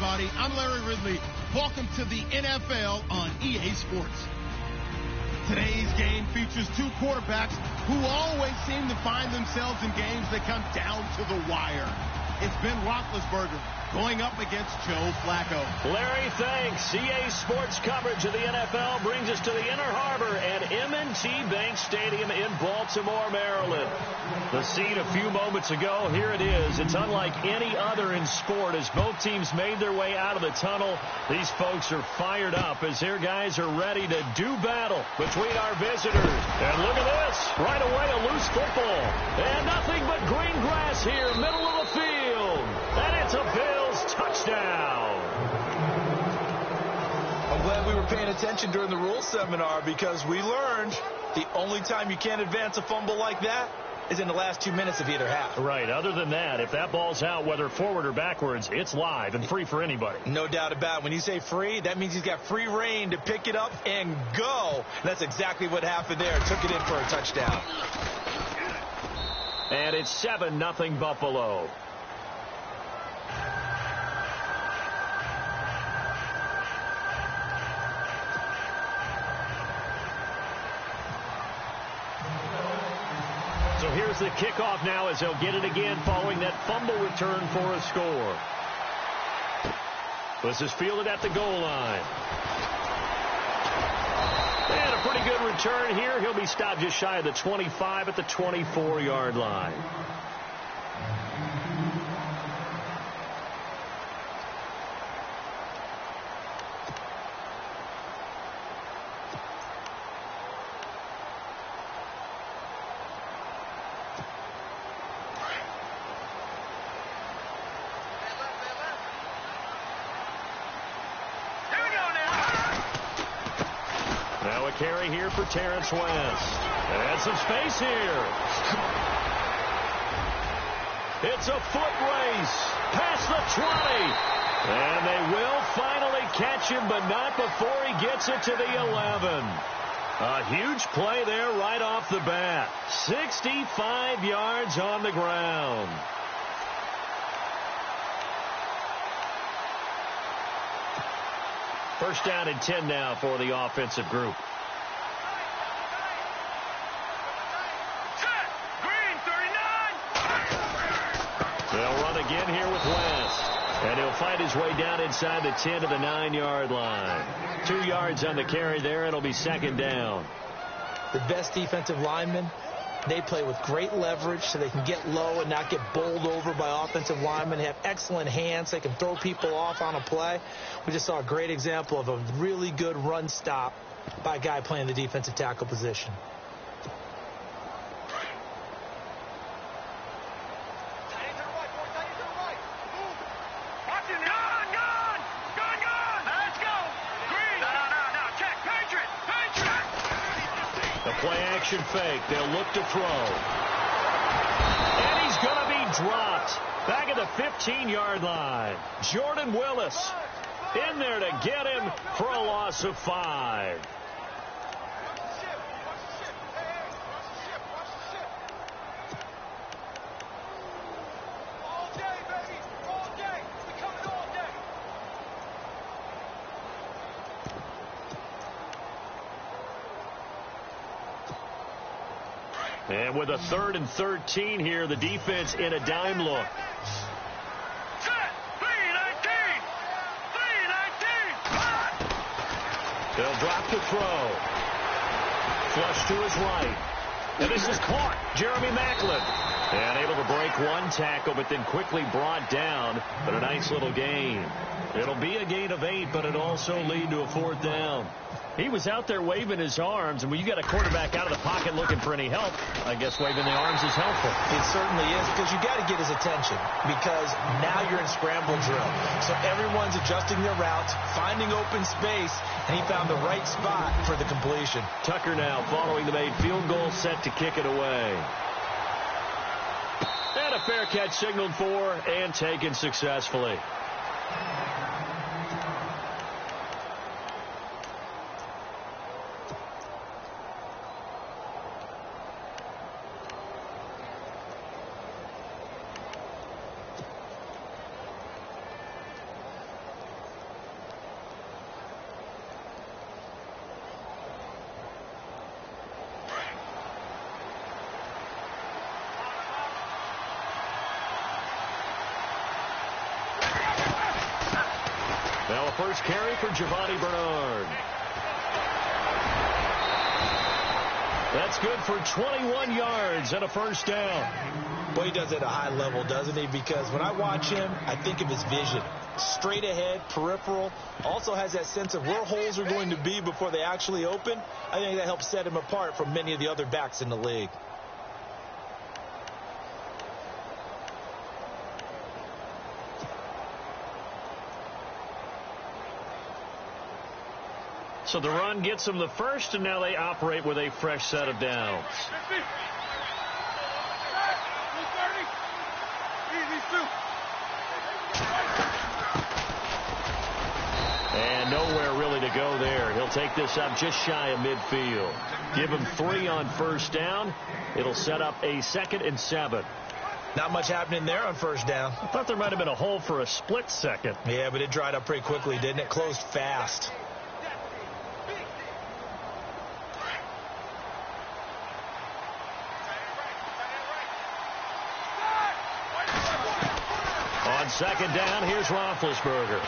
everybody. I'm Larry Ridley. Welcome to the NFL on EA Sports. Today's game features two quarterbacks who always seem to find themselves in games that come down to the wire. It's Ben Roethlisberger going up against Joe Flacco. Larry, thanks. EA Sports coverage of the NFL brings us to the Inner Harbor at M&T Bank Stadium in Baltimore, Maryland. The scene a few moments ago, here it is. It's unlike any other in sport as both teams made their way out of the tunnel. These folks are fired up as their guys are ready to do battle between our visitors. And look at this. Right away, a loose football. And nothing but green grass here, middle of the field. And it's a Bills touchdown. I'm glad we were paying attention during the rules seminar because we learned the only time you can't advance a fumble like that is in the last 2 minutes of either half. Right. Other than that, if that ball's out, whether forward or backwards, it's live and free for anybody. No doubt about it. When you say free, that means he's got free reign to pick it up and go. And that's exactly what happened there. Took it in for a touchdown. And it's 7-0 Buffalo. So here's the kickoff now as they'll get it again following that fumble return for a score. This is fielded at the goal line. And a pretty good return here. He'll be stopped just shy of the 25 at the 24-yard line. Carry here for Terrence West. And some space here. It's a foot race past the 20. And they will finally catch him, but not before he gets it to the 11. A huge play there right off the bat. 65 yards on the ground. First down and 10 now for the offensive group. They'll run again here with West. And he'll fight his way down inside the 10 to the 9-yard line. 2 yards on the carry there. It'll be second down. The best defensive linemen, they play with great leverage so they can get low and not get bowled over by offensive linemen. They have excellent hands. They can throw people off on a play. We just saw a great example of a really good run stop by a guy playing the defensive tackle position. Play-action fake. They'll look to throw. And he's going to be dropped. Back at the 15-yard line. Jordan Willis in there to get him for a loss of 5. And with a 3rd and 13 here, the defense in a dime look. They'll drop the throw. Flush to his right. And this is caught. Jeremy Maclin. And able to break one tackle, but then quickly brought down. But a nice little gain. It'll be a gain of 8, but it'll also lead to a 4th down. He was out there waving his arms, and when you got a quarterback out of the pocket looking for any help, I guess waving the arms is helpful. It certainly is, because you got to get his attention, because now you're in scramble drill. So everyone's adjusting their routes, finding open space, and he found the right spot for the completion. Tucker now following the made field goal, set to kick it away. And a fair catch signaled for and taken successfully. Now a first carry for Giovanni Bernard. That's good for 21 yards and a first down. Well, he does it at a high level, doesn't he? Because when I watch him, I think of his vision. Straight ahead, peripheral. Also has that sense of where holes are going to be before they actually open. I think that helps set him apart from many of the other backs in the league. So the run gets them the first, and now they operate with a fresh set of downs. And nowhere really to go there. He'll take this up just shy of midfield. Give him 3 on first down. It'll set up a 2nd and 7. Not much happening there on first down. I thought there might have been a hole for a split second. Yeah, but it dried up pretty quickly, didn't it? Closed fast. On 2nd down, here's Roethlisberger.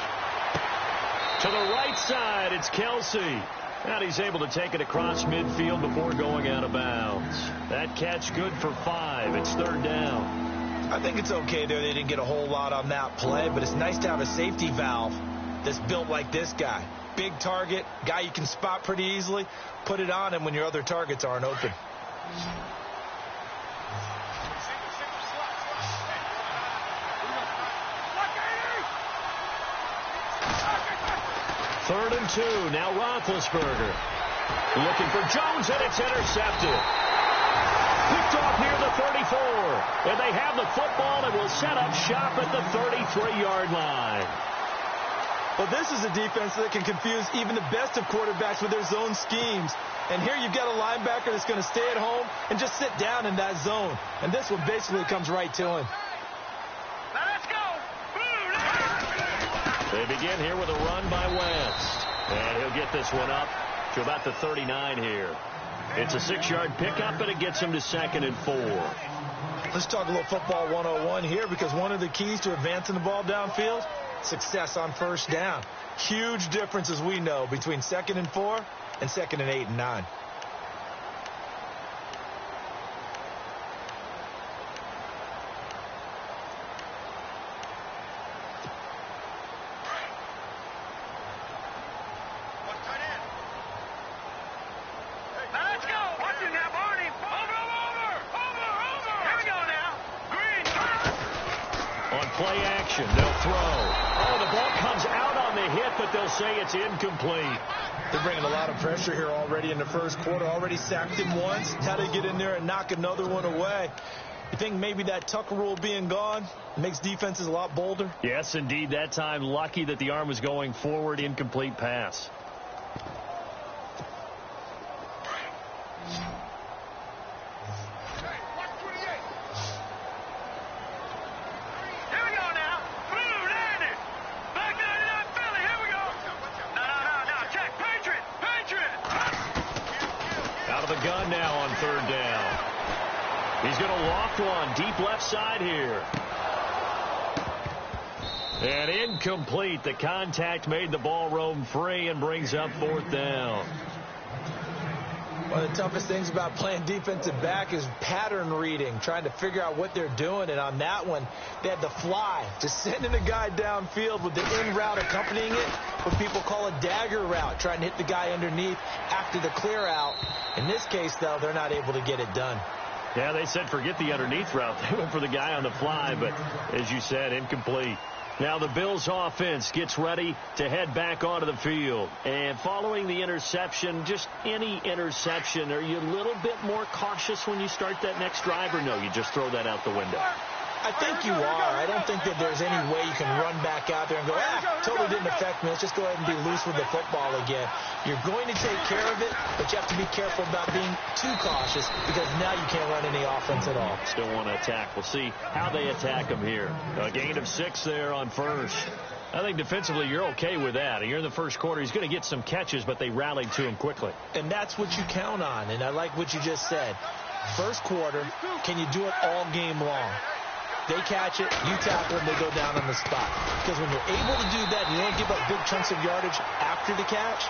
To the right side, it's Kelsey. And he's able to take it across midfield before going out of bounds. That catch good for 5. It's 3rd down. I think it's okay there. They didn't get a whole lot on that play, but it's nice to have a safety valve that's built like this guy. Big target, guy you can spot pretty easily. Put it on him when your other targets aren't open. 3rd and 2. Now Roethlisberger. Looking for Jones, and it's intercepted. Picked off near the 34. And they have the football and will set up shop at the 33-yard line. Well, this is a defense that can confuse even the best of quarterbacks with their zone schemes. And here you've got a linebacker that's going to stay at home and just sit down in that zone. And this one basically comes right to him. They begin here with a run by Wentz. And he'll get this one up to about the 39 here. It's a 6-yard pickup, and it gets him to 2nd and 4. Let's talk a little football 101 here, because one of the keys to advancing the ball downfield, success on first down. Huge difference, as we know, between 2nd and 4 and 2nd and 8 and 9. Play action. They'll throw. Oh, the ball comes out on the hit, but they'll say it's incomplete. They're bringing a lot of pressure here already in the first quarter. Already sacked him once. How to get in there and knock another one away. You think maybe that Tucker rule being gone makes defenses a lot bolder? Yes, indeed. That time, lucky that the arm was going forward. Incomplete pass. Gun now on 3rd down. He's going to loft one deep left side here. And incomplete. The contact made the ball roam free and brings up 4th down. One of the toughest things about playing defensive back is pattern reading, trying to figure out what they're doing. And on that one, they had the fly, just sending a guy downfield with the in route accompanying it, what people call a dagger route, trying to hit the guy underneath after the clear out. In this case, though, they're not able to get it done. Yeah, they said forget the underneath route. They went for the guy on the fly, but as you said, incomplete. Now the Bills offense gets ready to head back onto the field. And following the interception, just any interception, are you a little bit more cautious when you start that next drive, or no, you just throw that out the window? I think you are. I don't think that there's any way you can run back out there and go, totally didn't affect me. Let's just go ahead and be loose with the football again. You're going to take care of it, but you have to be careful about being too cautious, because now you can't run any offense at all. Still want to attack. We'll see how they attack them here. A gain of 6 there on first. I think defensively you're okay with that. You're in the first quarter. He's going to get some catches, but they rallied to him quickly. And that's what you count on, and I like what you just said. First quarter, can you do it all game long? They catch it, you tackle them, they go down on the spot. Because when you're able to do that, and you don't give up big chunks of yardage after the catch,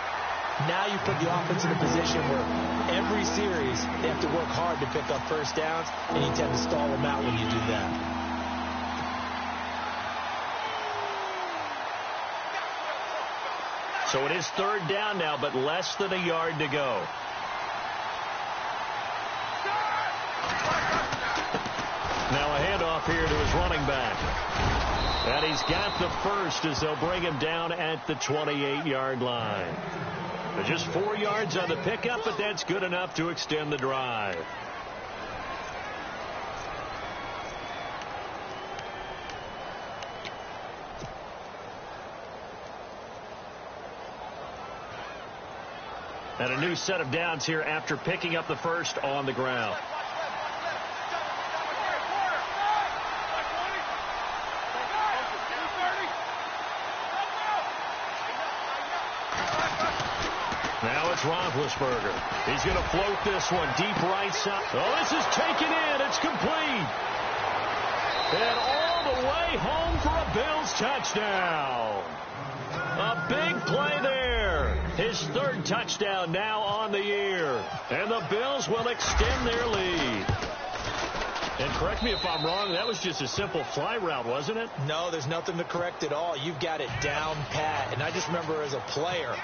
now you put the offense in a position where every series they have to work hard to pick up first downs, and you tend to stall them out when you do that. So it is third down now, but less than a yard to go. Now a handoff here to his running back. And he's got the first as they'll bring him down at the 28-yard line. Just 4 yards on the pickup, but that's good enough to extend the drive. And a new set of downs here after picking up the first on the ground. Now it's Roethlisberger. He's going to float this one deep right side. Oh, this is taken in. It's complete. And all the way home for a Bills touchdown. A big play there. His third touchdown now on the year. And the Bills will extend their lead. And correct me if I'm wrong, that was just a simple fly route, wasn't it? No, there's nothing to correct at all. You've got it down pat. And I just remember as a player,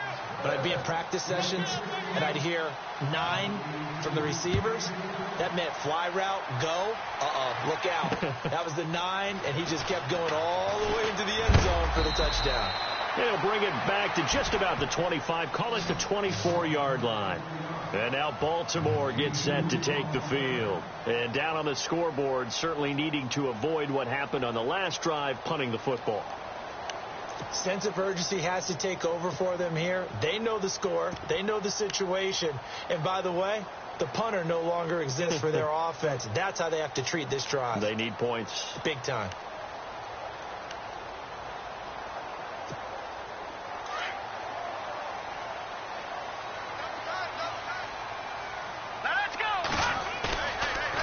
when I'd be in practice sessions and I'd hear 9 from the receivers, that meant fly route, go, look out. That was the 9, and he just kept going all the way into the end zone for the touchdown. They'll bring it back to just about the 25, call it the 24-yard line. And now Baltimore gets set to take the field. And down on the scoreboard, certainly needing to avoid what happened on the last drive, punting the football. Sense of urgency has to take over for them here. They know the score. They know the situation. And by the way, the punter no longer exists for their offense. That's how they have to treat this drive. They need points. Big time.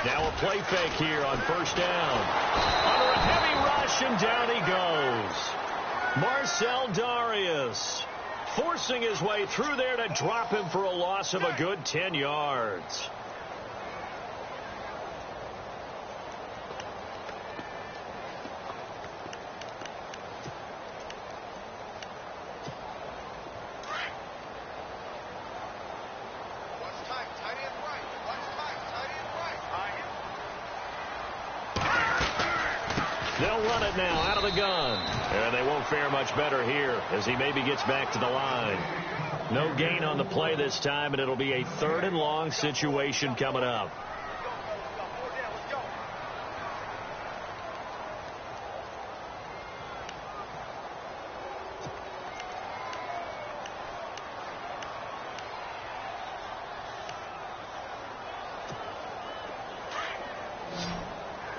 Now a play fake here on first down. Under a heavy rush, and down he goes. Marcell Dareus forcing his way through there to drop him for a loss of a good 10 yards. They'll run it now out of the gun. And they won't fare much better here as he maybe gets back to the line. No gain on the play this time, and it'll be a 3rd and long situation coming up.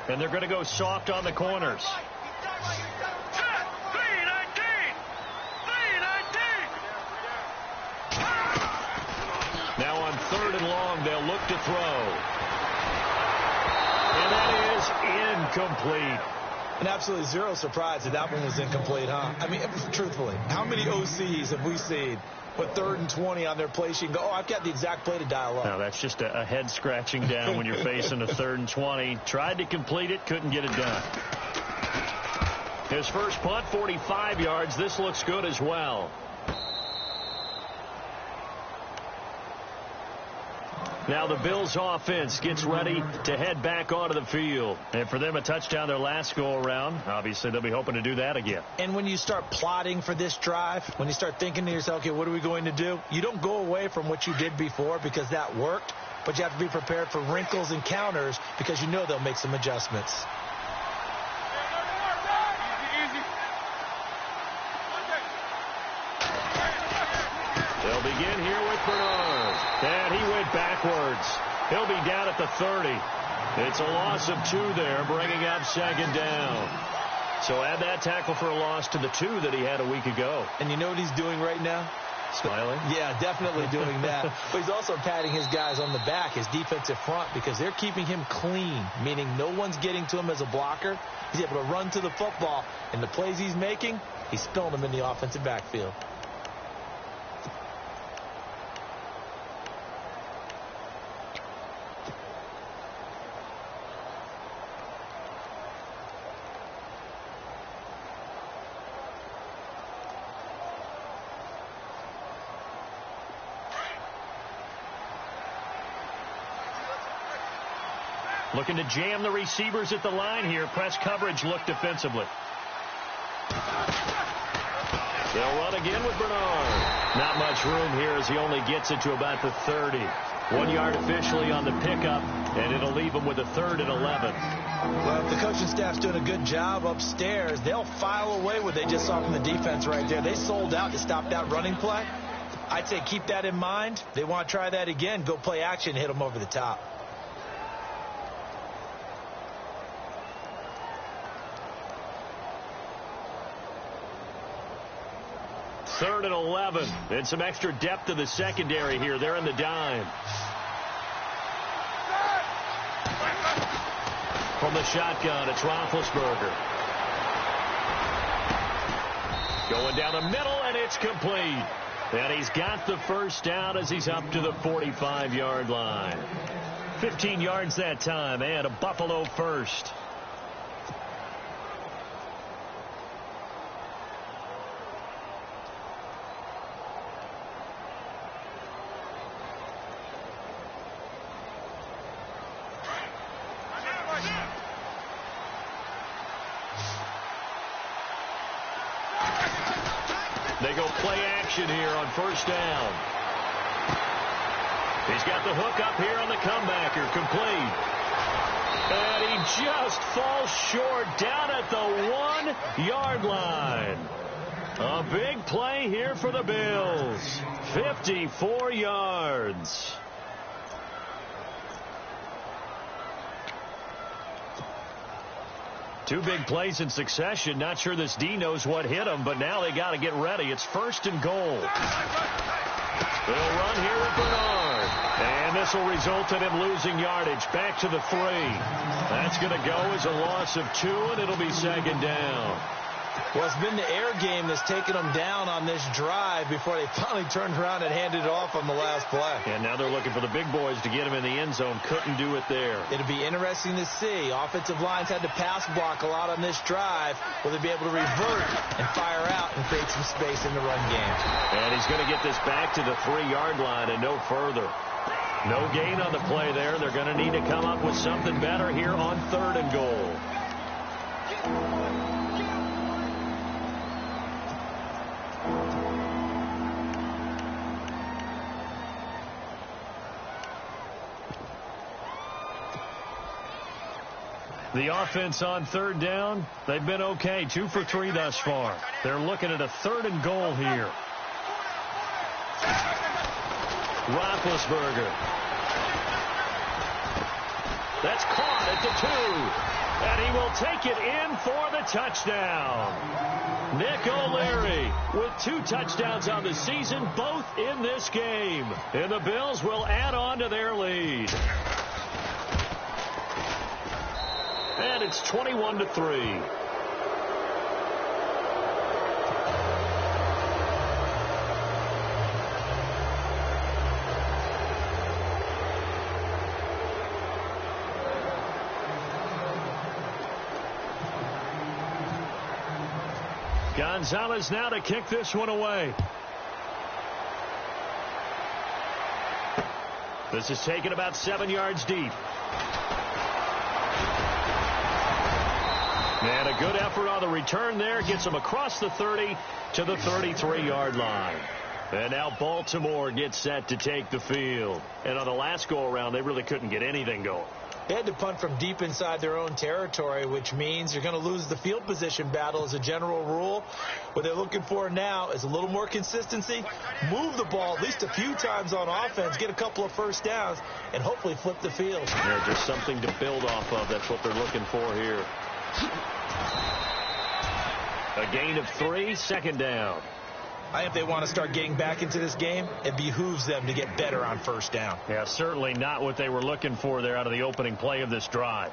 And they're going to go soft on the corners. Now on 3rd and long, they'll look to throw. And that is incomplete. And absolutely zero surprise that one was incomplete, huh? I mean, truthfully, how many OCs have we seen put 3rd and 20 on their play sheet and go, oh, I've got the exact play to dial up? No, that's just a head scratching down when you're facing a 3rd and 20. Tried to complete it, couldn't get it done. His first punt, 45 yards. This looks good as well. Now the Bills offense gets ready to head back onto the field. And for them, a touchdown their last go-around. Obviously, they'll be hoping to do that again. And when you start plotting for this drive, when you start thinking to yourself, okay, what are we going to do? You don't go away from what you did before because that worked, but you have to be prepared for wrinkles and counters because you know they'll make some adjustments. They'll begin here with Bernard. And he went backwards. He'll be down at the 30. It's a loss of 2 there, bringing up 2nd down. So add that tackle for a loss to the 2 that he had a week ago. And you know what he's doing right now? Smiling? Yeah, definitely doing that. But he's also patting his guys on the back, his defensive front, because they're keeping him clean, meaning no one's getting to him as a blocker. He's able to run to the football, and the plays he's making, he's spilling them in the offensive backfield. Looking to jam the receivers at the line here. Press coverage look defensively. They'll run again with Bernard. Not much room here as he only gets it to about the 30. 1 yard officially on the pickup, and it'll leave him with a 3rd and 11. Well, if the coaching staff's doing a good job upstairs, they'll file away what they just saw from the defense right there. They sold out to stop that running play. I'd say keep that in mind. They want to try that again. Go play action, hit them over the top. 3rd and 11. And some extra depth to the secondary here. They're in the dime. From the shotgun, it's Roethlisberger. Going down the middle, and it's complete. And he's got the first down as he's up to the 45-yard line. 15 yards that time, and a Buffalo first. They go play action here on first down. He's got the hook up here on the comebacker, complete. And he just falls short down at the 1 yard line. A big play here for the Bills. 54 yards. Two big plays in succession. Not sure this D knows what hit him, but now they got to get ready. It's 1st and goal. They'll run here with Bernard. And this will result in him losing yardage. Back to the 3. That's going to go as a loss of 2, and it'll be 2nd down. Well, it's been the air game that's taken them down on this drive before they finally turned around and handed it off on the last play. And now they're looking for the big boys to get him in the end zone. Couldn't do it there. It'll be interesting to see. Offensive lines had to pass block a lot on this drive. Will they be able to revert and fire out and create some space in the run game? And he's going to get this back to the 3 yard line and no further. No gain on the play there. They're going to need to come up with something better here on 3rd and goal. The offense on 3rd down, they've been okay. 2 for 3 thus far. They're looking at a 3rd and goal here. Roethlisberger. That's caught at the 2. And he will take it in for the touchdown. Nick O'Leary with 2 touchdowns on the season, both in this game. And the Bills will add on to their lead. And it's 21-3. Gonzalez now to kick this one away. This is taken about 7 yards deep. And a good effort on the return there. Gets him across the 30 to the 33-yard line. And now Baltimore gets set to take the field. And on the last go-around, they really couldn't get anything going. They had to punt from deep inside their own territory, which means you're going to lose the field position battle as a general rule. What they're looking for now is a little more consistency, move the ball at least a few times on offense, get a couple of first downs, and hopefully flip the field. There's just something to build off of. That's what they're looking for here. A gain of 3, 2nd down. I think if they want to start getting back into this game, it behooves them to get better on first down. Yeah, certainly not what they were looking for there out of the opening play of this drive.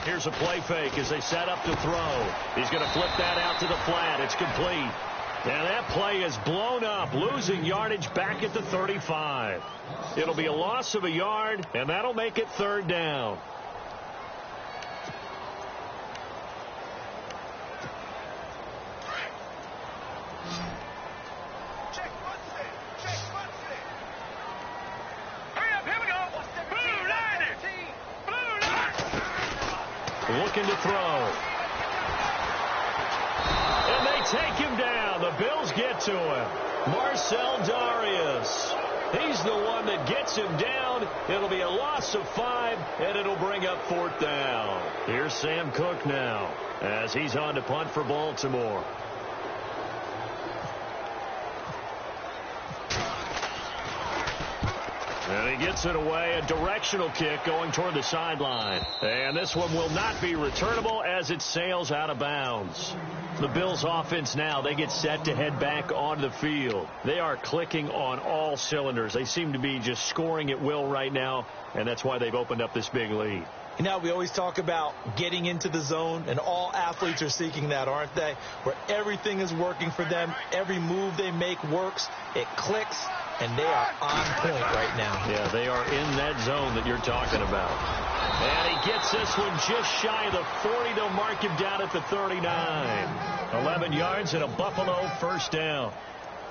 Here's a play fake as they set up to throw. He's going to flip that out to the flat. It's complete. And that play is blown up, losing yardage back at the 35. It'll be a loss of a yard, and that'll make it third down. Looking to throw. And they take him down. The Bills get to him. Marcell Dareus. He's the one that gets him down. It'll be a loss of 5, and it'll bring up fourth down. Here's Sam Cook now as he's on to punt for Baltimore. And he gets it away, a directional kick going toward the sideline. And this one will not be returnable as it sails out of bounds. The Bills offense now, they get set to head back onto the field. They are clicking on all cylinders. They seem to be just scoring at will right now, and that's why they've opened up this big lead. You know, we always talk about getting into the zone, and all athletes are seeking that, aren't they? Where everything is working for them. Every move they make works. It clicks, and they are on point right now. Yeah, they are in that zone that you're talking about. And he gets this one just shy of the 40. They'll mark him down at the 39. 11 yards and a Buffalo first down.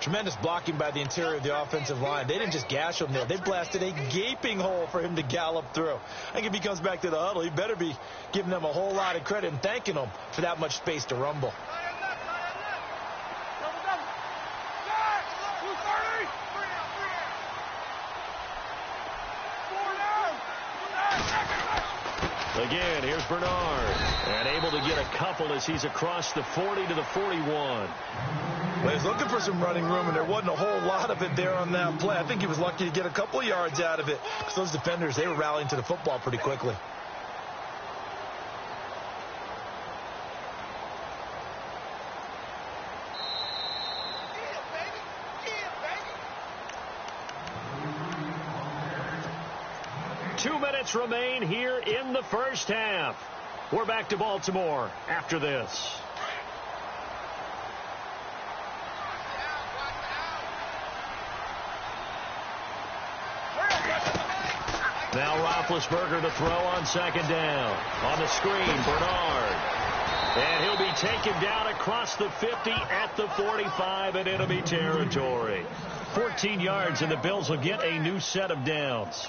Tremendous blocking by the interior of the offensive line. They didn't just gash him there. They blasted a gaping hole for him to gallop through. I think if he comes back to the huddle, he better be giving them a whole lot of credit and thanking them for that much space to rumble. Again, here's Bernard. And able to get a couple as he's across the 40 to the 41. Well, he's looking for some running room, and there wasn't a whole lot of it there on that play. I think he was lucky to get a couple of yards out of it because those defenders, they were rallying to the football pretty quickly. Remain here in the first half. We're back to Baltimore after this. Now Roethlisberger to throw on second down. On the screen, Bernard. And he'll be taken down across the 50 at the 45, and it'll be territory. 14 yards, and the Bills will get a new set of downs.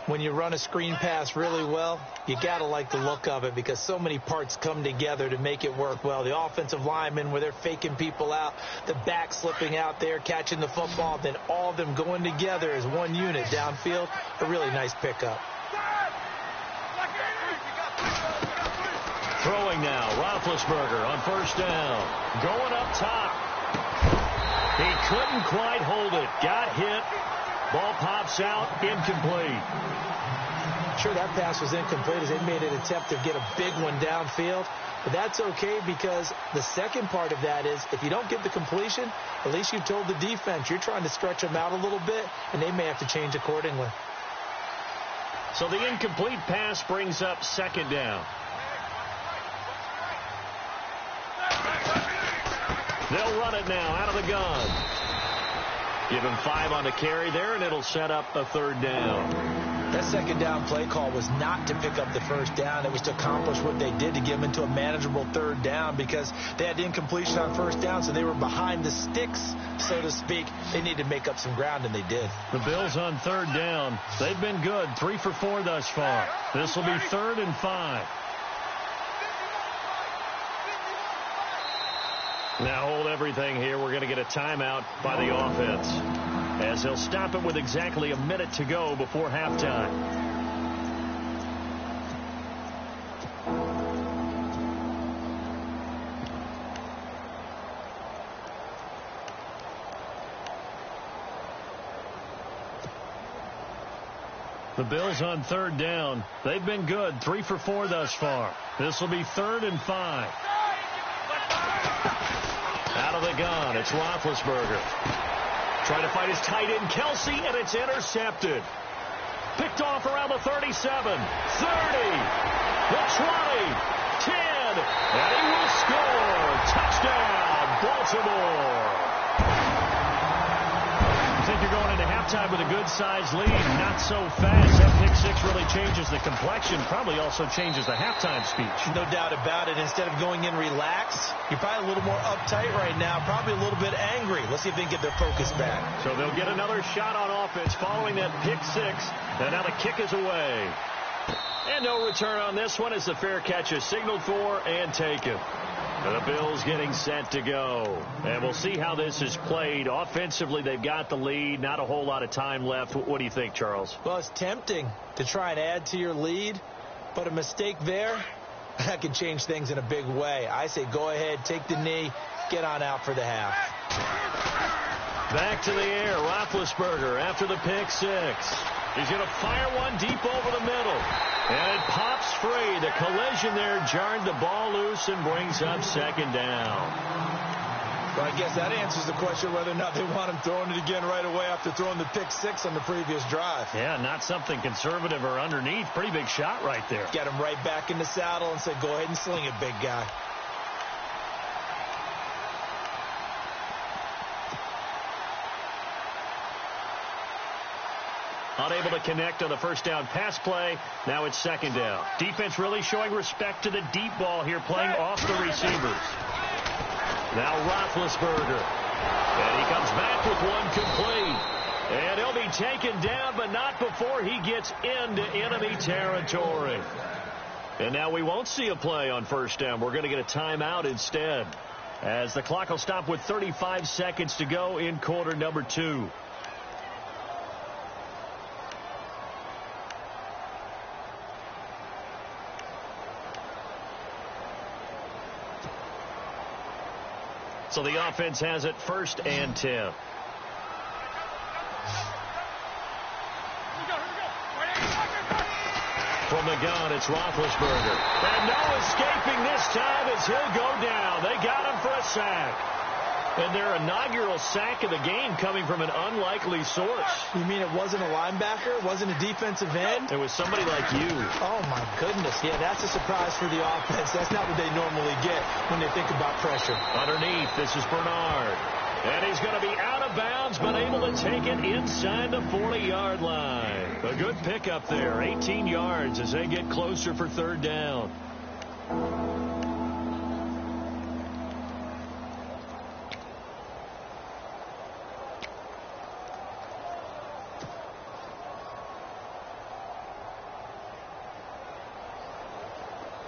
When you run a screen pass really well, you got to like the look of it because so many parts come together to make it work well. The offensive linemen, where they're faking people out, the back slipping out there, catching the football, then all of them going together as one unit downfield. A really nice pickup. Throwing now, Roethlisberger on first down. Going up top. He couldn't quite hold it. Got hit. Ball pops out, incomplete. Sure, that pass was incomplete as they made an attempt to get a big one downfield. But that's okay because the second part of that is if you don't get the completion, at least you've told the defense you're trying to stretch them out a little bit, and they may have to change accordingly. So the incomplete pass brings up second down. They'll run it now out of the gun. Give him 5 on the carry there, and it'll set up a third down. That second down play call was not to pick up the first down. It was to accomplish what they did to get them into a manageable third down because they had incompletion on first down, so they were behind the sticks, so to speak. They needed to make up some ground, and they did. The Bills on third down. They've been good, 3 for 4 thus far. This will be 3rd and 5. Now hold everything here. We're going to get a timeout by the offense as they'll stop it with exactly a minute to go before halftime. The Bills on third down. They've been good, 3 for 4 thus far. This will be 3rd and 5. Out of the gun, it's Roethlisberger. Trying to find his tight end, Kelsey, and it's intercepted. Picked off around the 37, 30, the 20, 10, and he will score. Touchdown, Baltimore. I think you're going into halftime with a good-sized lead. Not so fast. That pick six really changes the complexion. Probably also changes the halftime speech. No doubt about it. Instead of going in relaxed, you're probably a little more uptight right now. Probably a little bit angry. Let's see if they can get their focus back. So they'll get another shot on offense following that pick six. And now the kick is away. And no return on this one as the fair catch is signaled for and taken. The Bills getting set to go. And we'll see how this is played. Offensively, they've got the lead. Not a whole lot of time left. What do you think, Charles? Well, it's tempting to try and add to your lead. But a mistake there, that can change things in a big way. I say go ahead, take the knee, get on out for the half. Back to the air. Roethlisberger after the pick six. He's going to fire one deep over the middle. And it pops free. The collision there jarred the ball loose and brings up second down. Well, I guess that answers the question whether or not they want him throwing it again right away after throwing the pick six on the previous drive. Yeah, not something conservative or underneath. Pretty big shot right there. Get him right back in the saddle and said, go ahead and sling it, big guy. Unable to connect on the first down pass play. Now it's second down. Defense really showing respect to the deep ball here, playing off the receivers. Now Roethlisberger. And he comes back with one complete. And he'll be taken down, but not before he gets into enemy territory. And now we won't see a play on first down. We're going to get a timeout instead, as the clock will stop with 35 seconds to go in quarter number 2. So the offense has it 1st and 10. From the gun, it's Roethlisberger. And no escaping this time as he'll go down. They got him for a sack. And their inaugural sack of the game coming from an unlikely source. You mean it wasn't a linebacker? It wasn't a defensive end? It was somebody like you. Oh, my goodness. Yeah, that's a surprise for the offense. That's not what they normally get when they think about pressure. Underneath, this is Bernard. And he's going to be out of bounds, but able to take it inside the 40-yard line. A good pickup there, 18 yards as they get closer for third down.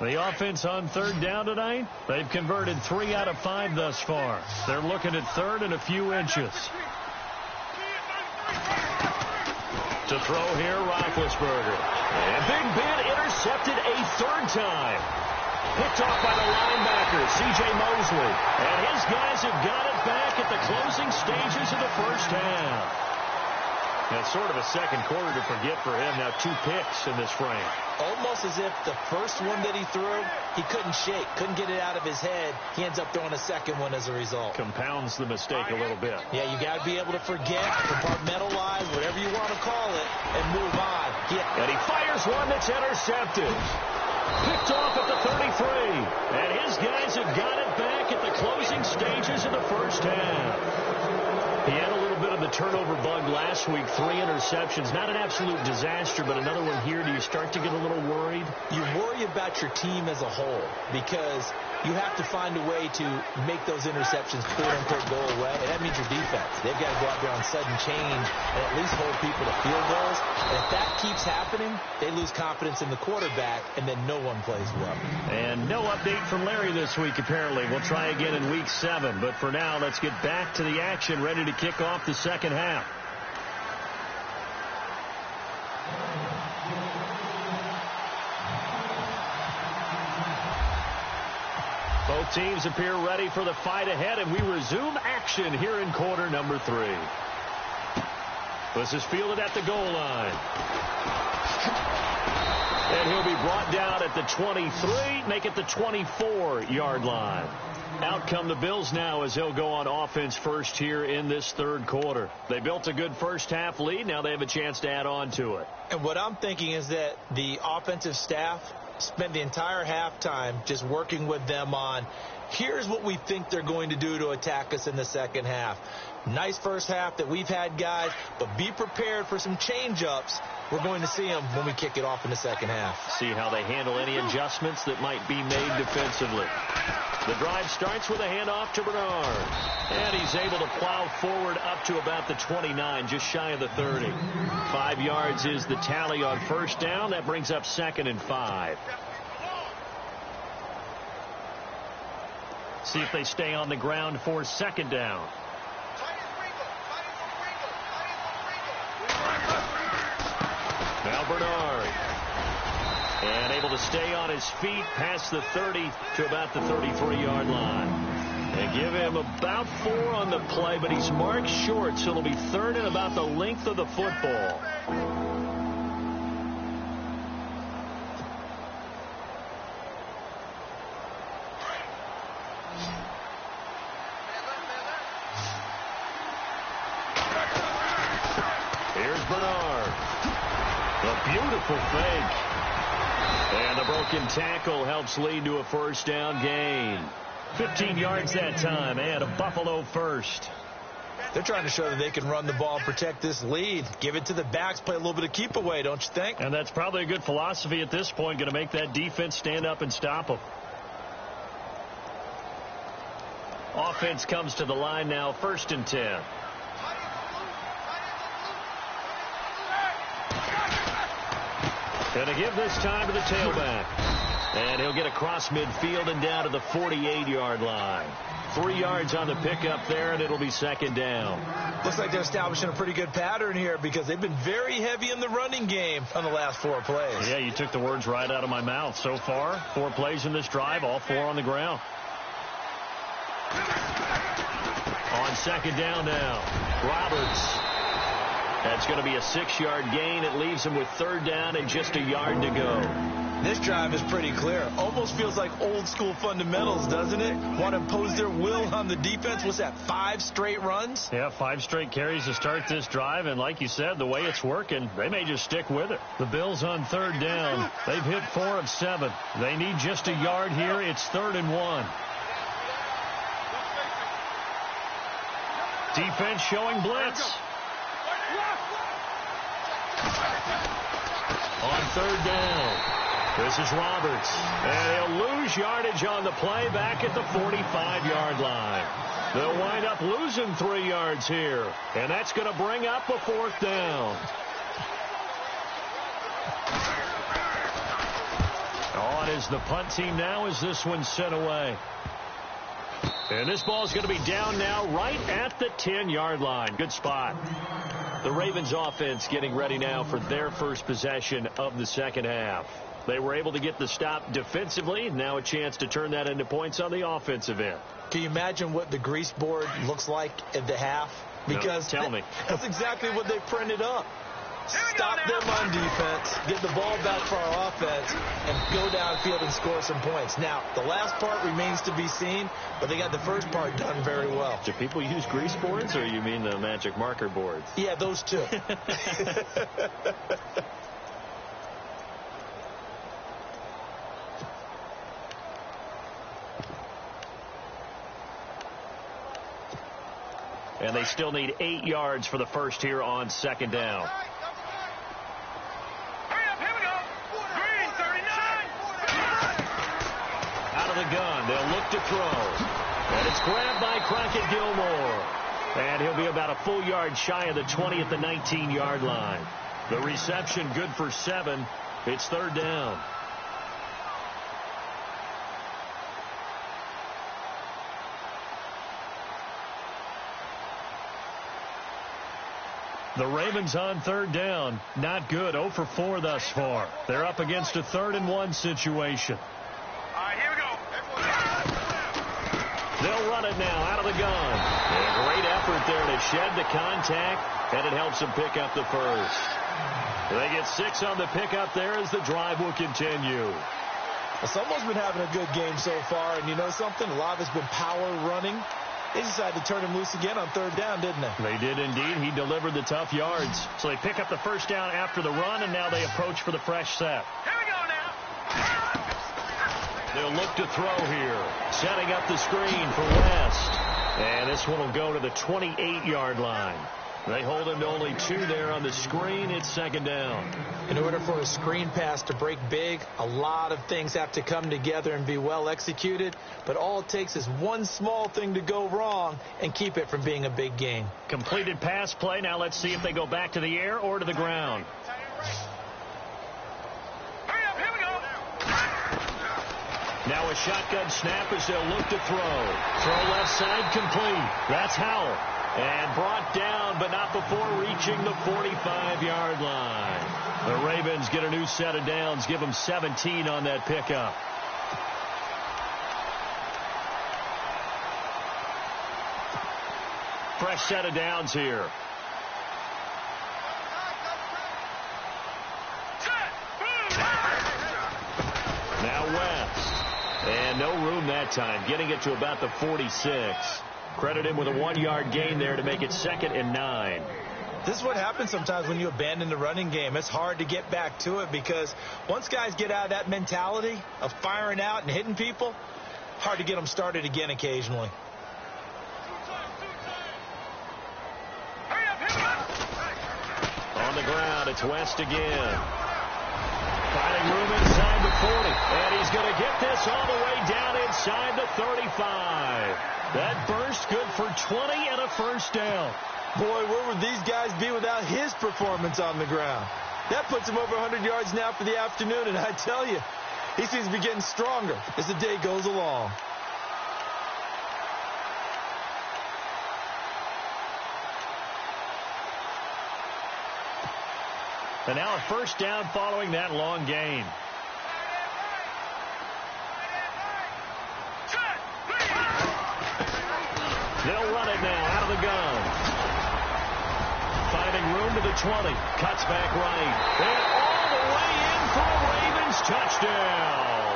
The offense on third down tonight, they've converted 3 out of 5 thus far. They're looking at third and a few inches. To throw here, Roethlisberger. And Big Ben intercepted a third time. Picked off by the linebacker, C.J. Mosley. And his guys have got it back at the closing stages of the first half. That's sort of a second quarter to forget for him. Now 2 picks in this frame. Almost as if the first one that he threw, he couldn't shake, couldn't get it out of his head. He ends up throwing a second one as a result. Compounds the mistake a little bit. Yeah, you got to be able to forget, compartmentalize, whatever you want to call it, and move on. And he fires one that's intercepted. Picked off at the 33. And his guys have got it back at the closing stages of the first half. He had a little bit of the turnover bug last week. 3 interceptions. Not an absolute disaster, but another one here. Do you start to get a little worried? You worry about your team as a whole because you have to find a way to make those interceptions, quote-unquote, go away. And that means your defense. They've got to go out there on sudden change and at least hold people to field goals. And if that keeps happening, they lose confidence in the quarterback, and then no one plays well. And no update from Larry this week, apparently. We'll try again in week 7. But for now, let's get back to the action, ready to kick off the second half. Both teams appear ready for the fight ahead, and we resume action here in quarter number 3. This is fielded at the goal line. And he'll be brought down at the 23, make it the 24-yard line. Out come the Bills now as they'll go on offense first here in this third quarter. They built a good first-half lead. Now they have a chance to add on to it. And what I'm thinking is that the offensive staff spent the entire halftime just working with them on, here's what we think they're going to do to attack us in the second half. Nice first half that we've had, guys, but be prepared for some change-ups. We're going to see them when we kick it off in the second half. See how they handle any adjustments that might be made defensively. The drive starts with a handoff to Bernard. And he's able to plow forward up to about the 29, just shy of the 30. 5 yards is the tally on first down. That brings up 2nd and 5. See if they stay on the ground for 2nd down. Now Bernard. And able to stay on his feet past the 30 to about the 33-yard line. They give him about 4 on the play, but he's marked short, so it'll be 3rd and about the length of the football. Here's Bernard. A beautiful fake. And the broken tackle helps lead to a first down gain. 15 yards that time, and a Buffalo first. They're trying to show that they can run the ball and protect this lead. Give it to the backs, play a little bit of keep away, don't you think? And that's probably a good philosophy at this point, going to make that defense stand up and stop them. Offense comes to the line now, 1st and 10. Going to give this time to the tailback. And he'll get across midfield and down to the 48-yard line. 3 yards on the pickup there, and it'll be 2nd down. Looks like they're establishing a pretty good pattern here because they've been very heavy in the running game on the last 4 plays. Yeah, you took the words right out of my mouth. So far, 4 plays in this drive, all 4 on the ground. On 2nd down now, Roberts. That's going to be a 6-yard gain. It leaves him with 3rd down and just a yard to go. This drive is pretty clear. Almost feels like old school fundamentals, doesn't it? Want to impose their will on the defense. What's that, 5 straight runs? Yeah, 5 straight carries to start this drive. And like you said, the way it's working, they may just stick with it. The Bills on 3rd down. They've hit 4 of 7. They need just a yard here. It's 3rd and 1. Defense showing blitz. On 3rd down. This is Roberts. And he'll lose yardage on the play back at the 45-yard line. They'll wind up losing 3 yards here. And that's going to bring up a 4th down. On is the punt team now as this one's sent away. And this ball is going to be down now right at the 10-yard line. Good spot. The Ravens offense getting ready now for their first possession of the second half. They were able to get the stop defensively. Now a chance to turn that into points on the offensive end. Can you imagine what the grease board looks like at the half? Because no, tell me. That's exactly what they printed up. Stop them on defense, get the ball back for our offense, and go downfield and score some points. Now, the last part remains to be seen, but they got the first part done very well. Do people use grease boards, or you mean the magic marker boards? Yeah, those two. And they still need 8 yards for the first here on 2nd down. The gun. They'll look to throw. And it's grabbed by Crockett Gilmore. And he'll be about a full yard shy of the 20 at the 19-yard line. The reception good for 7. It's 3rd down. The Ravens on 3rd down. Not good. 0 for 4 thus far. They're up against a 3rd and 1 situation. it now out of the gun. And a great effort there to shed the contact, and it helps them pick up the first. They get 6 on the pickup there as the drive will continue. Someone's been having a good game so far, and you know something? A lot of it's been power running. They decided to turn him loose again on 3rd down, didn't they? They did indeed. He delivered the tough yards. So they pick up the first down after the run, and now they approach for the fresh set. Here we go now. They'll look to throw here. Setting up the screen for West. And this one will go to the 28-yard line. They hold him to only 2 there on the screen. It's 2nd down. In order for a screen pass to break big, a lot of things have to come together and be well executed. But all it takes is one small thing to go wrong and keep it from being a big gain. Completed pass play. Now let's see if they go back to the air or to the ground. Hurry up, here we go. Now a shotgun snap as they'll look to throw. Throw left side complete. That's Howell. And brought down, but not before reaching the 45-yard line. The Ravens get a new set of downs, give them 17 on that pickup. Fresh set of downs here. Now West. And no room that time, getting it to about the 46. Credit him with a 1-yard gain there to make it 2nd and 9. This is what happens sometimes when you abandon the running game. It's hard to get back to it because once guys get out of that mentality of firing out and hitting people, hard to get them started again occasionally. On the ground, it's West again. Finding room inside the 40. And he's going to get this all the way down inside the 35. That burst good for 20 and a first down. Boy, where would these guys be without his performance on the ground? That puts him over 100 yards now for the afternoon, and I tell you, he seems to be getting stronger as the day goes along. And now a first down following that long gain. They'll run it now out of the gun. Finding room to the 20. Cuts back right. And all the way in for a Ravens touchdown.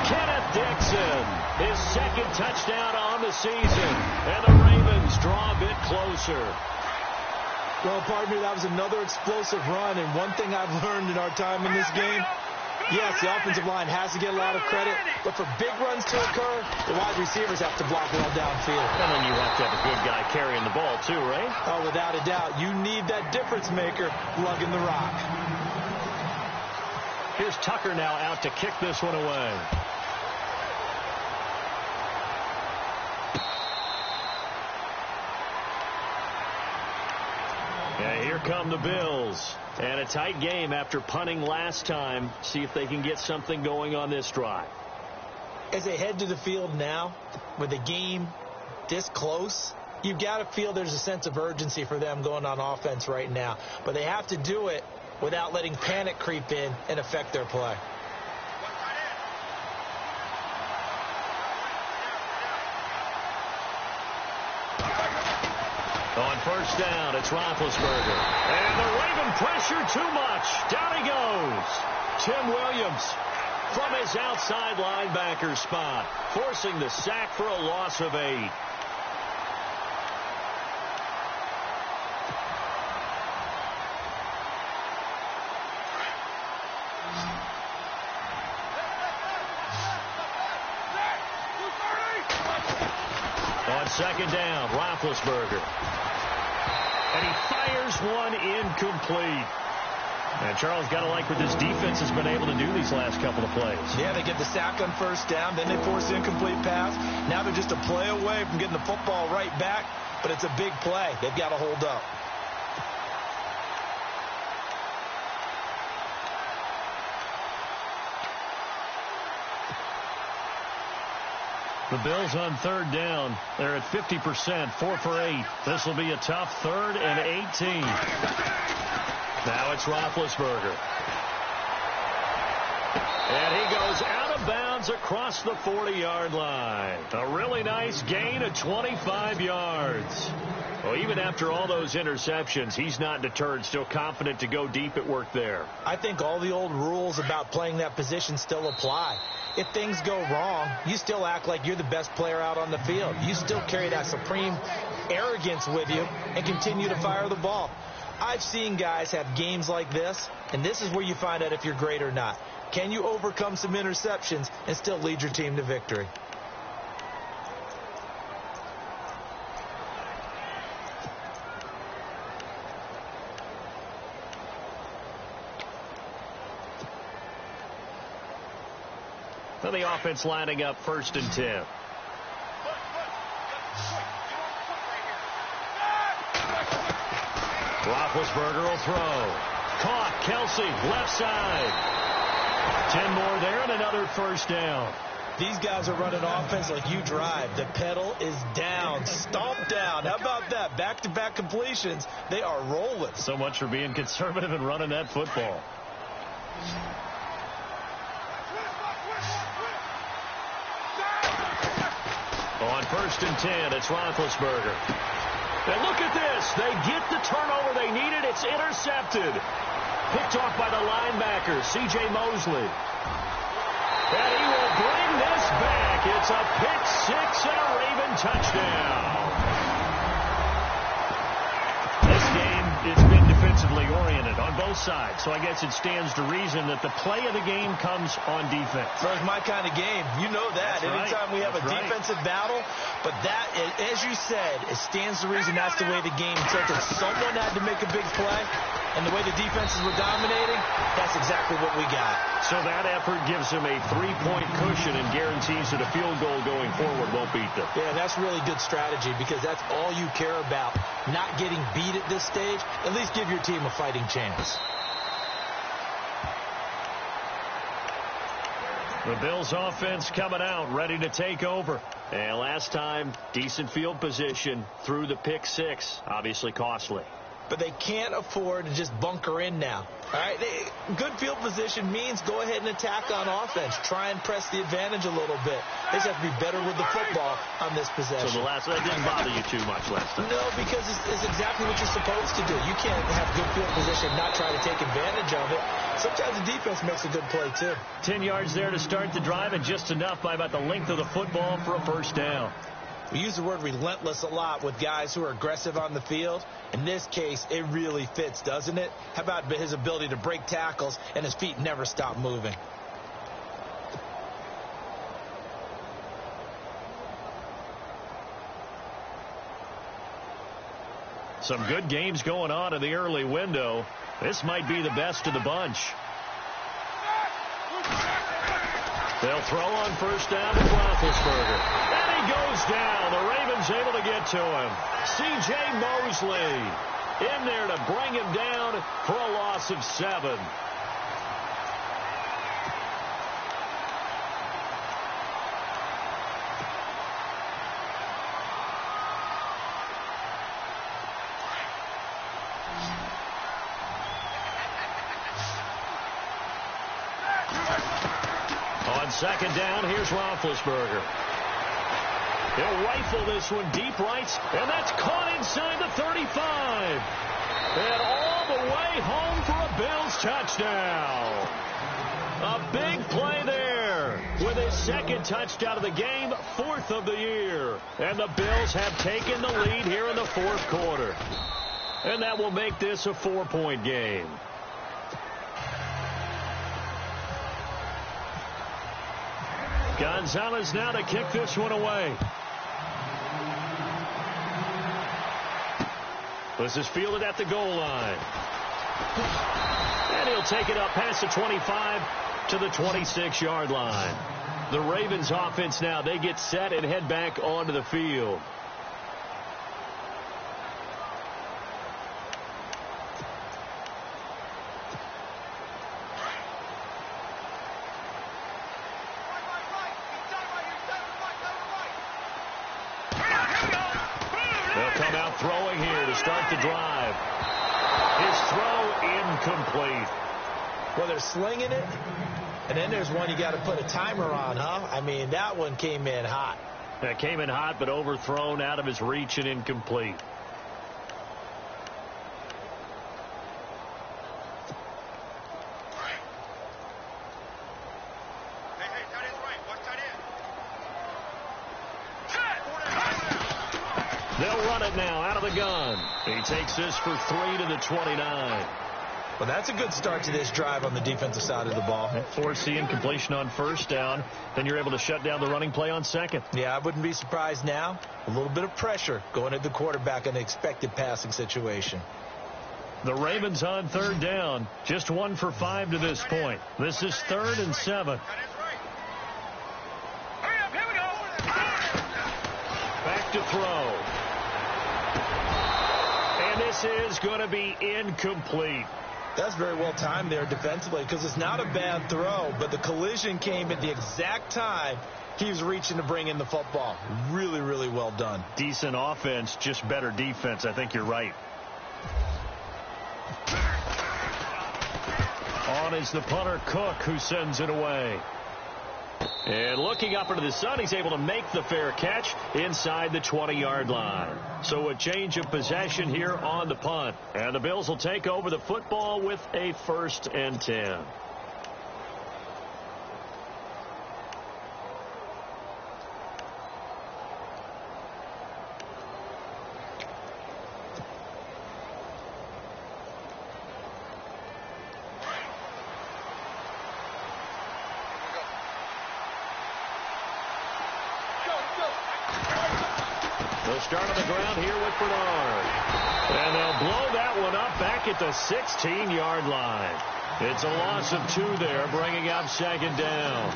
Kenneth Dixon, his 2nd touchdown on the season. And the Ravens draw a bit closer. Well, pardon me, that was another explosive run, and one thing I've learned in our time in this game, yes, the offensive line has to get a lot of credit, but for big runs to occur, the wide receivers have to block well downfield. And then you have to have a good guy carrying the ball too, right? Oh, without a doubt. You need that difference maker lugging the rock. Here's Tucker now out to kick this one away. Yeah, here come the Bills. And a tight game after punting last time. See if they can get something going on this drive. As they head to the field now, with the game this close, you've got to feel there's a sense of urgency for them going on offense right now. But they have to do it without letting panic creep in and affect their play. On first down, it's Roethlisberger. And the Raven pressure too much. Down he goes. Tim Williams from his outside linebacker spot, forcing the sack for a loss of 8. On second down, Roethlisberger. And he fires one incomplete. And Charles, got to like what this defense has been able to do these last couple of plays. Yeah, they get the sack on first down, then they force the incomplete pass. Now they're just a play away from getting the football right back, but it's a big play. They've got to hold up. The Bills on third down. They're at 50%, 4 for 8. This will be a tough 3rd and 18. Now it's Roethlisberger. And he goes out of bounds yards across the 40-yard line. A really nice gain of 25 yards. Well, even after all those interceptions, he's not deterred, still confident to go deep at work there. I think all the old rules about playing that position still apply. If things go wrong, you still act like you're the best player out on the field. You still carry that supreme arrogance with you and continue to fire the ball. I've seen guys have games like this, and this is where you find out if you're great or not. Can you overcome some interceptions and still lead your team to victory? So the offense lining up 1st and 10. Roethlisberger will throw. Caught. Kelsey, left side. 10 more there and another first down. These guys are running offense like you drive. The pedal is down. Stomp down. How about that? Back-to-back completions. They are rolling. So much for being conservative and running that football. On 1st and 10, it's Roethlisberger. And look at this. They get the turnover they needed. It's intercepted. Picked off by the linebacker, C.J. Mosley. And he will bring this back. It's a pick six and a Raven touchdown. This game has been defensively oriented on both sides, so I guess it stands to reason that the play of the game comes on defense. So it's my kind of game. You know that. That's Anytime we have a defensive battle, but that, as you said, it stands to reason that's the way the game tilted. Someone had to make a big play, and the way the defenses were dominating, that's exactly what we got. So that effort gives them a 3-point cushion and guarantees that a field goal going forward won't beat them. Yeah, that's really good strategy because that's all you care about, not getting beat at this stage. At least give your team a fighting chance. The Bills offense coming out, ready to take over. And last time, decent field position through the pick six. Obviously costly. But they can't afford to just bunker in now. All right, good field position means go ahead and attack on offense. Try and press the advantage a little bit. They just have to be better with the football on this possession. So that didn't bother you too much last time? No, because it's exactly what you're supposed to do. You can't have good field position and not try to take advantage of it. Sometimes the defense makes a good play, too. 10 yards there to start the drive and just enough by about the length of the football for a first down. We use the word relentless a lot with guys who are aggressive on the field. In this case, it really fits, doesn't it? How about his ability to break tackles and his feet never stop moving? Some good games going on in the early window. This might be the best of the bunch. They'll throw on first down to Roethlisberger. And he goes down. The Ravens able to get to him. C.J. Mosley in there to bring him down for a loss of 7. On second down, here's Roethlisberger. He'll rifle this one deep right, and that's caught inside the 35. And all the way home for a Bills touchdown. A big play there with his second touchdown of the game, 4th of the year. And the Bills have taken the lead here in the 4th quarter. And that will make this a 4-point game. Gonzalez now to kick this one away. This is fielded at the goal line. And he'll take it up past the 25 to the 26-yard line. The Ravens offense now, they get set and head back onto the field. Throwing here to start the drive. His throw incomplete. Well, they're slinging it, And then there's one you got to put a timer on, huh? I mean, that one came in hot. That came in hot, but overthrown, out of his reach, and incomplete. They'll run it now out of the gun. He takes this for 3 to the 29. Well, that's a good start to this drive on the defensive side of the ball. Force the incompletion on first down. Then you're able to shut down the running play on second. Yeah, I wouldn't be surprised now. A little bit of pressure going at the quarterback in an expected passing situation. The Ravens on third down. Just 1 for 5 to this point. This is 3rd and 7. Hurry up, here we go. Back to throw. And this is going to be incomplete. That's very well timed there defensively because it's not a bad throw, but the collision came at the exact time he was reaching to bring in the football. Really, really well done. Decent offense, just better defense. I think you're right. On is the punter, Cook, who sends it away. And looking up into the sun, he's able to make the fair catch inside the 20-yard line. So a change of possession here on the punt. And the Bills will take over the football with a 1st and 10. They'll start on the ground here with Bernard. And they'll blow that one up back at the 16-yard line. It's a loss of 2 there, bringing up 2nd down.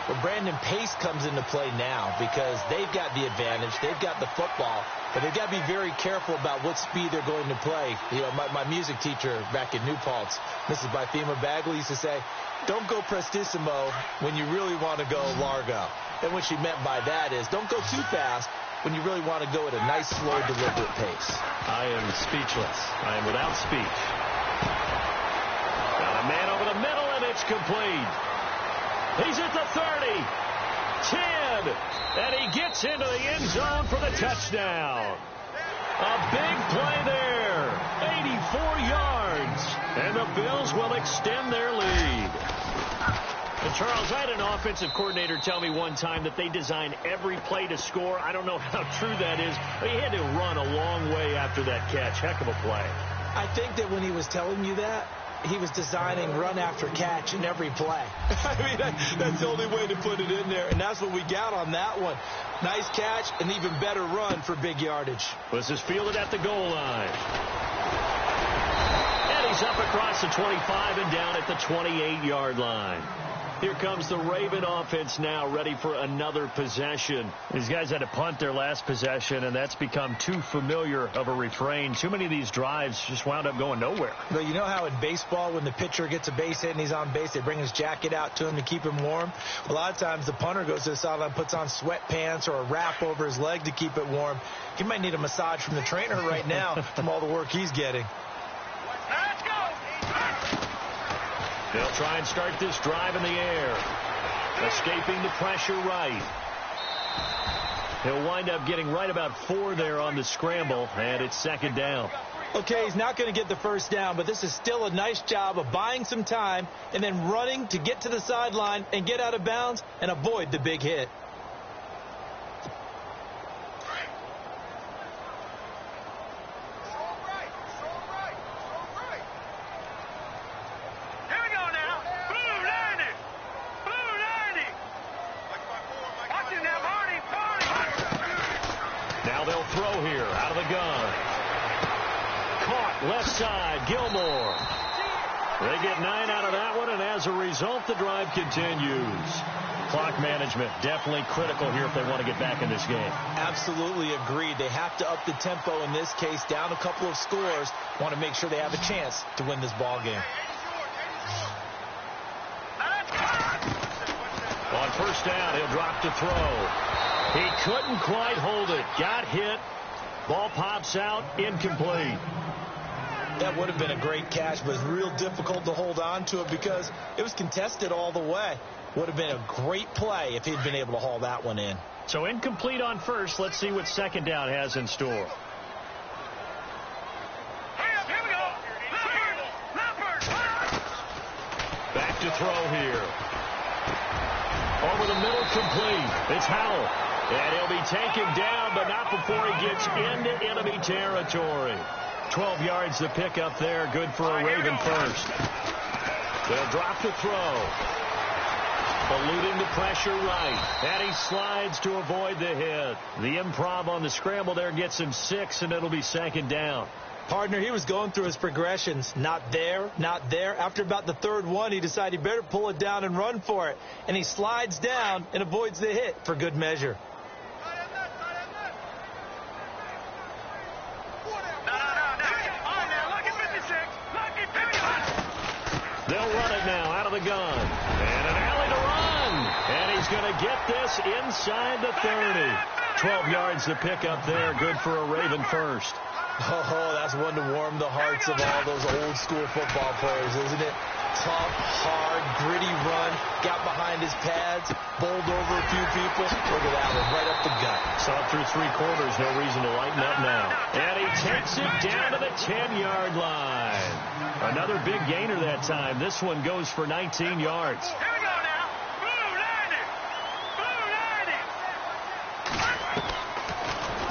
Well, Brandon, pace comes into play now because they've got the advantage. They've got the football, but they've got to be very careful about what speed they're going to play. You know, my music teacher back in New Paltz, Mrs. Bifema Bagley, used to say, don't go prestissimo when you really want to go largo. And what she meant by that is don't go too fast when you really want to go at a nice, slow, deliberate pace. I am speechless. I am without speech. Got a man over the middle, and it's complete. He's at the 30, 10, and he gets into the end zone for the touchdown. A big play there, 84 yards, and the Bills will extend their lead. And Charles, I had an offensive coordinator tell me one time that they design every play to score. I don't know how true that is, but he had to run a long way after that catch. Heck of a play. I think that when he was telling you that, he was designing run after catch in every play. I mean, that's the only way to put it in there, and that's what we got on that one. Nice catch, and even better run for big yardage. This is fielded at the goal line. And he's up across the 25 and down at the 28-yard line. Here comes the Raven offense now, ready for another possession. These guys had to punt their last possession, and that's become too familiar of a refrain. Too many of these drives just wound up going nowhere. But you know how in baseball, when the pitcher gets a base hit and he's on base, they bring his jacket out to him to keep him warm? A lot of times the punter goes to the sideline, puts on sweatpants or a wrap over his leg to keep it warm. He might need a massage from the trainer right now from all the work he's getting. Let's go. They'll try and start this drive in the air. Escaping the pressure right. He'll wind up getting right about 4 there on the scramble, and it's 2nd down. Okay, he's not going to get the first down, but this is still a nice job of buying some time and then running to get to the sideline and get out of bounds and avoid the big hit. Left side, Gilmore. They get 9 out of that one, and as a result, the drive continues. Clock management definitely critical here if they want to get back in this game. Absolutely agreed. They have to up the tempo in this case, down a couple of scores. Want to make sure they have a chance to win this ball game. On first down, he'll drop to throw. He couldn't quite hold it. Got hit. Ball pops out, incomplete. That would have been a great catch, but it's real difficult to hold on to it because it was contested all the way. Would have been a great play if he'd been able to haul that one in. So incomplete on first. Let's see what second down has in store. Back to throw here. Over the middle, complete. It's Howell. And he'll be taken down, but not before he gets into enemy territory. 12 yards to pick up there. Good for a Raven first. They'll drop the throw. Eluding the pressure right. And he slides to avoid the hit. The improv on the scramble there gets him 6, and it'll be second down. Partner, he was going through his progressions. Not there, not there. After about the third one, he decided he better pull it down and run for it. And he slides down and avoids the hit for good measure. They'll run it now out of the gun. And an alley to run. And he's going to get this inside the 30. 12 yards to pick up there. Good for a Raven first. Oh, that's one to warm the hearts of all those old school football players, isn't it? Tough, hard, gritty run. Got behind his pads. Bowled over a few people. Look at that one, right up the gut. Saw it through 3 quarters. No reason to lighten up now. And he takes it down to the 10-yard line. Another big gainer that time. This one goes for 19 yards. Here we go now. Blue landing. Blue landing.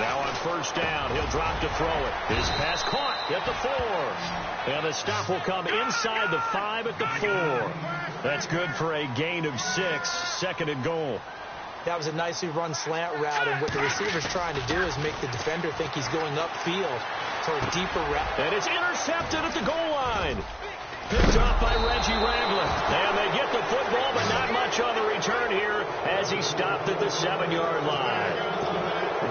Now on first down, he'll drop to throw it. His pass caught at the 4. And the stop will come inside the 5 at the 4. That's good for a gain of 6. Second and goal. That was a nicely run slant route, and what the receiver's trying to do is make the defender think he's going upfield toward a deeper route. And it's intercepted at the goal line. Picked off by Reggie Ragland. And they get the football, but not much on the return here as he stopped at the 7-yard line.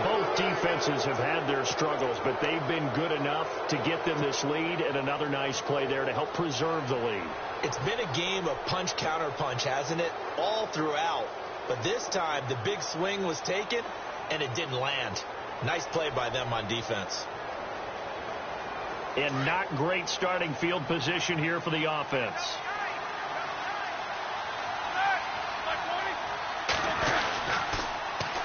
Both defenses have had their struggles, but they've been good enough to get them this lead, and another nice play there to help preserve the lead. It's been a game of punch-counter-punch, hasn't it? All throughout. But this time, the big swing was taken, and it didn't land. Nice play by them on defense. And not great starting field position here for the offense.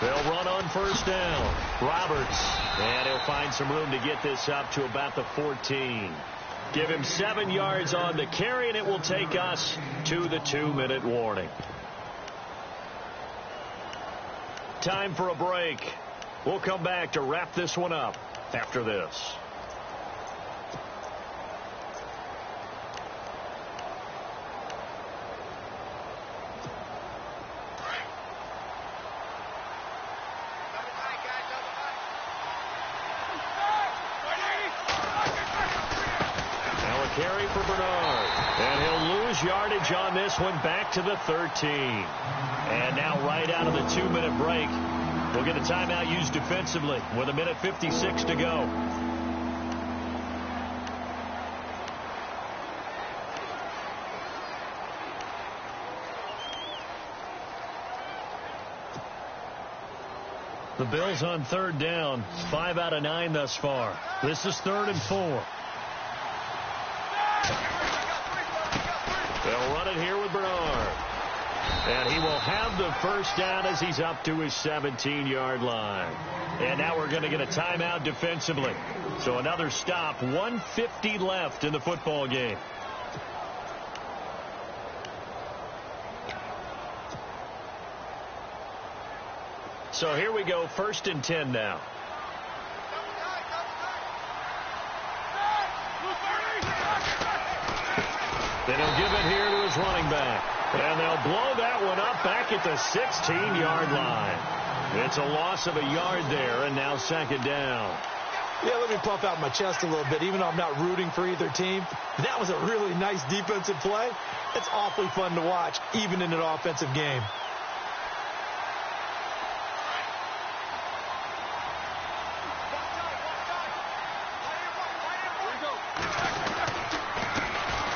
They'll run on first down. Roberts. And he'll find some room to get this up to about the 14. Give him 7 yards on the carry, and it will take us to the 2-minute warning. Time for a break. We'll come back to wrap this one up after this. Carry for Bernard. And he'll lose yardage on this one back to the 13. And now right out of the 2-minute break, we'll get a timeout used defensively with 1:56 to go. The Bills on third down. 5 out of 9 thus far. This is 3rd and 4. They'll run it here with Bernard. And he will have the first down as he's up to his 17-yard line. And now we're going to get a timeout defensively. So another stop. 1:50 left in the football game. So here we go, 1st and 10 now. Then he'll give it here to his running back. And they'll blow that one up back at the 16-yard line. It's a loss of a yard there, and now 2nd down. Yeah, let me puff out my chest a little bit. Even though I'm not rooting for either team, that was a really nice defensive play. It's awfully fun to watch, even in an offensive game.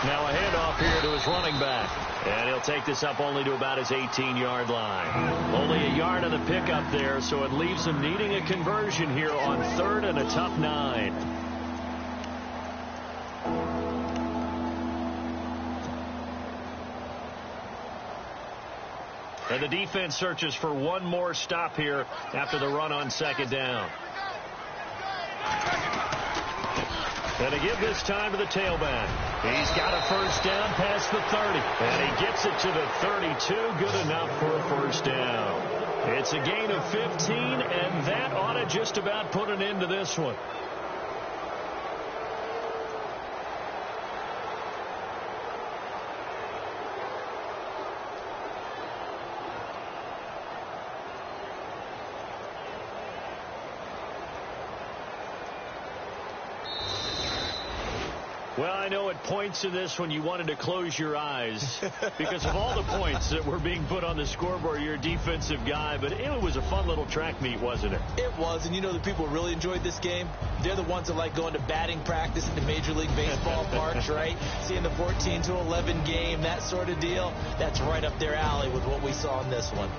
Now a handoff here to his running back. And he'll take this up only to about his 18-yard line. Only a yard on the pickup there, so it leaves him needing a conversion here on 3rd and a tough 9. And the defense searches for one more stop here after the run on second down. And to give this time to the tailback. He's got a first down past the 30. And he gets it to the 32. Good enough for a first down. It's a gain of 15, and that ought to just about put an end to this one. Well, I know at points in this when you wanted to close your eyes because of all the points that were being put on the scoreboard. You're a defensive guy, but it was a fun little track meet, wasn't it? It was, and you know the people who really enjoyed this game? They're the ones that like going to batting practice at the Major League Baseball parks, right? Seeing the 14-11 game, that sort of deal. That's right up their alley with what we saw in this one.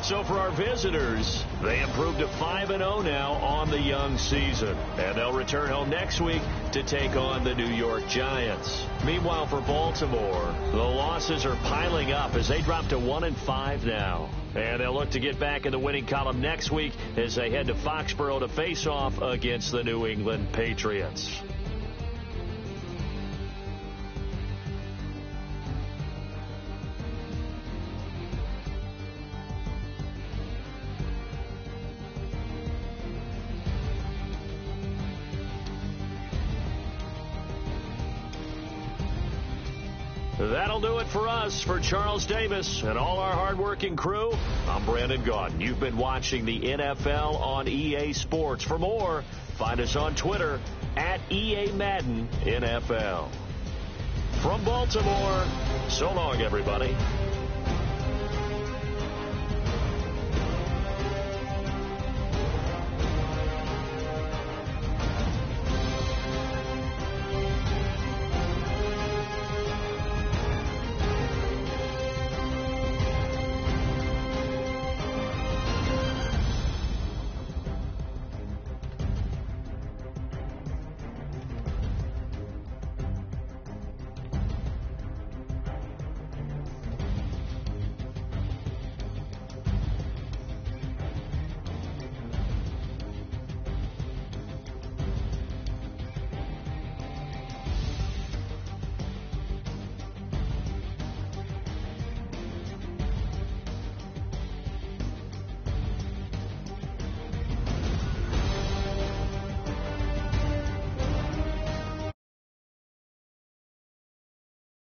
So for our visitors, they improved to 5-0 now on the young season. And they'll return home next week to take on the New York Giants. Meanwhile, for Baltimore, the losses are piling up as they drop to 1-5 now. And they'll look to get back in the winning column next week as they head to Foxborough to face off against the New England Patriots. That'll do it for us. For Charles Davis and all our hardworking crew, I'm Brandon Gaudin. You've been watching the NFL on EA Sports. For more, find us on Twitter at EA Madden NFL. From Baltimore, so long, everybody.